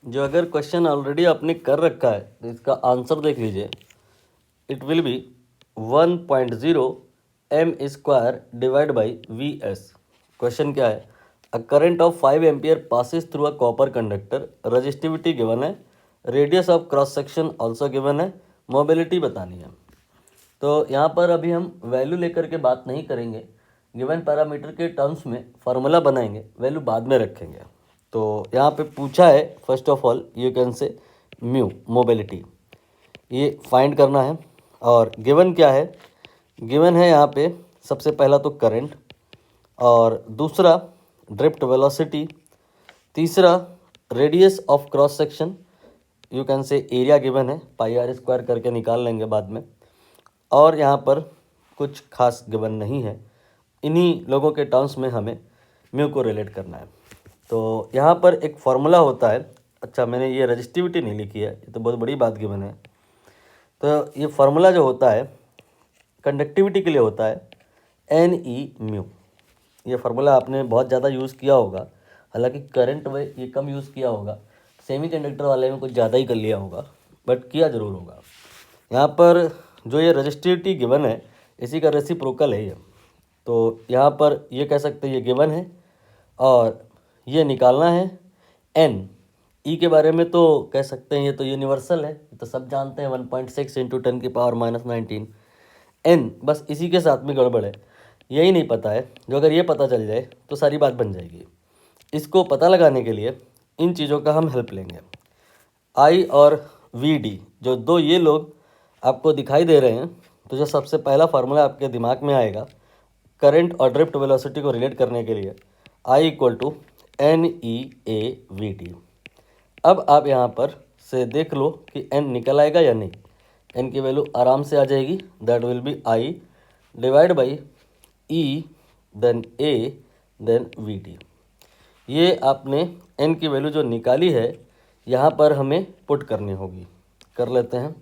जो अगर question already आपने कर रखा है तो इसका आंसर देख लीजिए। It will be 1.0 m square divide by V S. Question क्या है? A current of 5 ampere passes through a copper conductor, resistivity given है, radius of cross section also given है, मोबिलिटी बतानी है। तो यहाँ पर अभी हम वैल्यू लेकर के बात नहीं करेंगे, गिवन पैरामीटर के टर्म्स में फार्मूला बनाएंगे, वैल्यू बाद में रखेंगे। तो यहाँ पे पूछा है first of all you can say mu mobility, ये फाइंड करना है। और गिवन क्या है? गिवन है यहाँ पे सबसे पहला तो करंट, और दूसरा ड्रिफ्ट वेलोसिटी, तीसरा radius of cross section, you can say area given है, पाई आर स्क्वायर करके निकाल लेंगे बाद में। और यहाँ पर कुछ खास गिवन नहीं है, इन्हीं लोगों के टर्म्स में हमें म्यू को रिलेट करना है। तो यहाँ पर एक फार्मूला होता है। अच्छा, मैंने ये रजिस्टिविटी नहीं लिखी है, ये तो बहुत बड़ी बात गिवन है। तो ये फार्मूला जो होता है कंडक्टिविटी के लिए होता है एन ई म्यू। ये फार्मूला आपने बहुत ज़्यादा यूज़ किया होगा, हालांकि करंट में ये कम यूज़ किया होगा, सेमी कंडक्टर वाले में कुछ ज़्यादा ही कर लिया होगा, बट किया ज़रूर होगा। यहाँ पर जो ये रजिस्टिविटी गिवन है इसी का रेसिप्रोकल है ये। तो यहाँ पर ये कह सकते हैं ये गिवन है और ये निकालना है एन। ई के बारे में तो कह सकते हैं ये तो यूनिवर्सल है, ये तो सब जानते हैं, 1.6 इंटू 10⁻⁻19। एन बस इसी के साथ में गड़बड़ है, यही नहीं पता है। जो अगर ये पता चल जाए तो सारी बात बन जाएगी। इसको पता लगाने के लिए इन चीज़ों का हम हेल्प लेंगे। आई और वी डी, जो दो ये लोग आपको दिखाई दे रहे हैं, तो जो सबसे पहला फार्मूला आपके दिमाग में आएगा करंट और ड्रिफ्ट वेलोसिटी को रिलेट करने के लिए, I equal to n e A we t. अब आप यहाँ पर से देख लो कि एन निकल आएगा या नहीं। एन की वैल्यू आराम से आ जाएगी, that will be I divide by E then A then V T. ये आपने एन की वैल्यू जो निकाली है यहाँ पर हमें पुट करनी होगी। कर लेते हैं।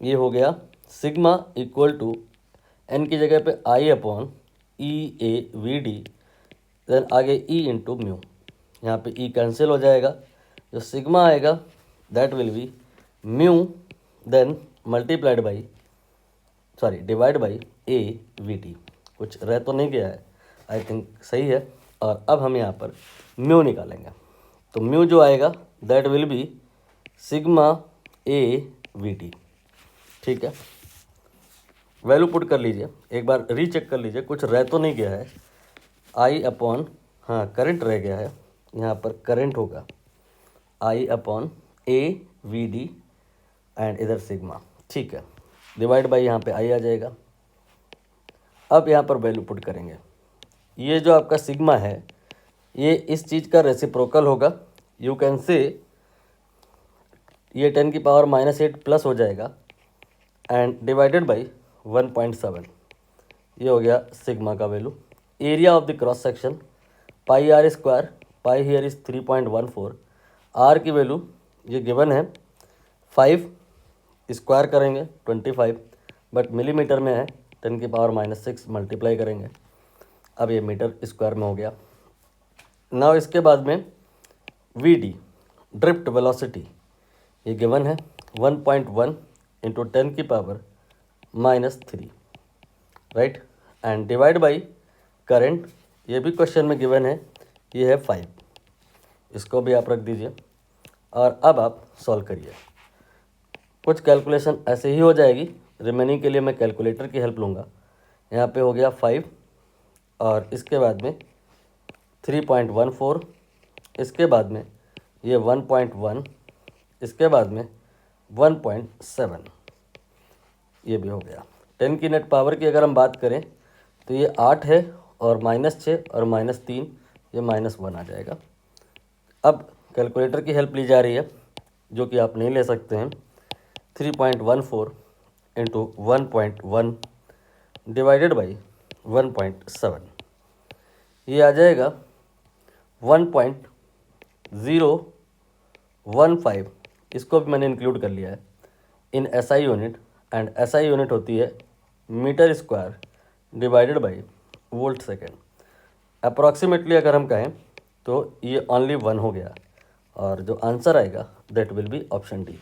ये हो गया सिग्मा इक्वल टू एन की जगह पे I upon e A v d, then आगे ई इंटू म्यू। यहाँ पे ई कैंसिल हो जाएगा, जो सिग्मा आएगा that will be mu then multiplied by divide by A we T. कुछ रह तो नहीं गया है, आई थिंक सही है। और अब हम यहाँ पर म्यू निकालेंगे, तो म्यू जो आएगा that will B sigma A V T. ठीक है, वैल्यू पुट कर लीजिए, एक बार रीचेक कर लीजिए कुछ रह तो नहीं गया है। आई अपॉन, हाँ करंट रह गया है, यहाँ पर करंट होगा I upon A v d and इधर सिग्मा। ठीक है, डिवाइड बाई यहाँ पे आई आ जाएगा। अब यहाँ पर वैल्यू पुट करेंगे। ये जो आपका सिग्मा है ये इस चीज़ का रेसिप्रोकल होगा, यू कैन से ये 10⁻⁻8 प्लस हो जाएगा एंड डिवाइडेड बाई 1.7। ये हो गया सिग्मा का value. Area of the cross section pi R square, pi here is 3.14। R की वैल्यू ये गिवन है 5, स्क्वायर करेंगे 25, बट मिलीमीटर में है 10⁻⁻6 मल्टीप्लाई करेंगे, अब ये मीटर स्क्वायर में हो गया। नाउ इसके बाद में वी डी ड्रिफ्ट वेलोसिटी, ये गिवन है 1.1 into 10⁻⁻3, right, and divide by current, ये भी क्वेश्चन में गिवन है, ये है 5, इसको भी आप रख दीजिए। और अब आप सॉल्व करिए। कुछ कैलकुलेशन ऐसे ही हो जाएगी, रिमेनिंग के लिए मैं कैलकुलेटर की हेल्प लूँगा। यहाँ पे हो गया 5 और इसके बाद में 3.14, इसके बाद में ये 1.1, इसके बाद में 1.7, ये भी हो गया। 10 की नेट पावर की अगर हम बात करें तो ये 8 है और -6 और -3, ये -1 आ जाएगा। अब कैलकुलेटर की हेल्प ली जा रही है, जो कि आप नहीं ले सकते हैं। 3.14 इंटू 1.1 डिवाइडेड बाई 1.7, ये आ जाएगा 1.015। इसको भी मैंने इंक्लूड कर लिया है in SI unit, and SI unit होती है metre square divided by volt second. Approximately अगर हम कहें तो ये ओनली 1 हो गया, और जो आंसर आएगा that will B option D.